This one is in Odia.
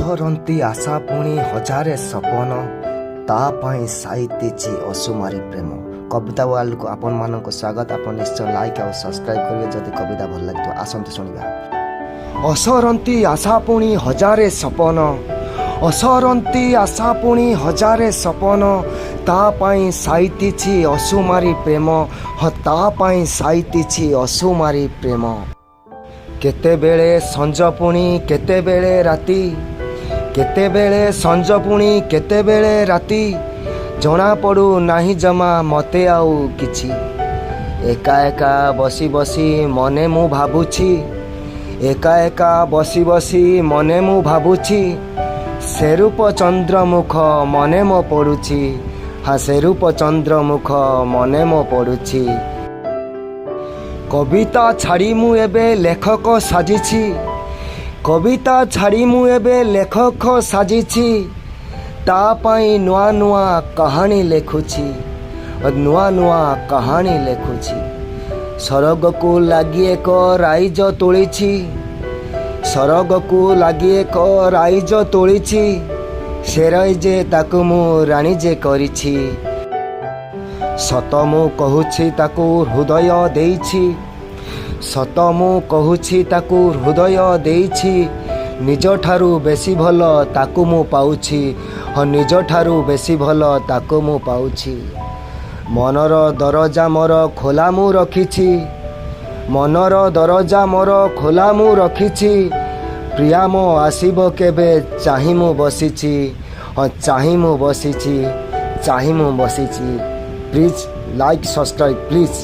ଅସରନ୍ତି ଆଶା ପୁଣି ହଜାରେ ସପନ ତା ପାଇଁ ସାଇତିଛି ଅସୁମାରୀ ପ୍ରେମ। କବିତା ୱାର୍ଲ୍ଡକୁ ଆପଣମାନଙ୍କୁ ସ୍ୱାଗତ। ଆପଣ ନିଶ୍ଚୟ ଲାଇକ୍ ଆଉ ସବସ୍କ୍ରାଇବ୍ କରିବେ ଯଦି କବିତା ଭଲ ଲାଗିଥିବ। ଆସନ୍ତୁ ଶୁଣିବା। ଅସରନ୍ତି ଆଶା ପୁଣି ହଜାରେ ସପନ, ଅସରନ୍ତି ଆଶା ପୁଣି ହଜାରେ ସପନ ତା ପାଇଁ ସାଇତିଛି ଅସୁମାରୀ ପ୍ରେମ। ତା ପାଇଁ ସାଇତିଛି ଅସୁମାରୀ ପ୍ରେମ। କେତେବେଳେ ସଞ୍ଜ ପୁଣି କେତେବେଳେ ରାତି, କେତେବେଳେ ସଞ୍ଜ ପୁଣି କେତେବେଳେ ରାତି ଜଣାପଡ଼ୁ ନାହିଁ ଜମା ମୋତେ ଆଉ କିଛି। ଏକା ଏକା ବସି ବସି ମନେ ମୁଁ ଭାବୁଛି, ଏକା ଏକା ବସି ବସି ମନେ ମୁଁ ଭାବୁଛି ସେ ରୂପ ଚନ୍ଦ୍ରମୁଖ ମନେ ମୋ ପଡ଼ୁଛି। ସେ ରୂପ ଚନ୍ଦ୍ରମୁଖ ମନେ ମୋ ପଡ଼ୁଛି। କବିତା ଛାଡ଼ି ମୁଁ ଏବେ ଲେଖକ ସାଜିଛି, କବିତା ଛାଡ଼ି ମୁଁ ଏବେ ଲେଖକ ସାଜିଛି ତା ପାଇଁ ନୂଆ ନୂଆ କାହାଣୀ ଲେଖୁଛି, ନୂଆ ନୂଆ କାହାଣୀ ଲେଖୁଛି। ସରଗକୁ ଲାଗି ଏକ ରାଇଜ ତୋଳିଛି, ସରଗକୁ ଲାଗି ଏକ ରାଇଜ ତୋଳିଛି ସେ ରାଇଜେ ତାକୁ ମୁଁ ରାଣୀ ଯେ କରିଛି। ସତ ମୁଁ କହୁଛି ତାକୁ ହୃଦୟ ଦେଇଛି, ସତ ମୁଁ କହୁଛି ତାକୁ ହୃଦୟ ଦେଇଛି ନିଜଠାରୁ ବେଶୀ ଭଲ ତାକୁ ମୁଁ ପାଉଛି। ନିଜଠାରୁ ବେଶୀ ଭଲ ତାକୁ ମୁଁ ପାଉଛି। ମନର ଦରଜା ମୋର ଖୋଲା ମୁଁ ରଖିଛି, ମନର ଦରଜା ମୋର ଖୋଲା ମୁଁ ରଖିଛି ପ୍ରିୟା ମୋ ଆସିବ କେବେ ଚାହିଁ ମୁଁ ବସିଛି। ଚାହିଁ ମୁଁ ବସିଛି, ଚାହିଁ ମୁଁ ବସିଛି। Please like subscribe please.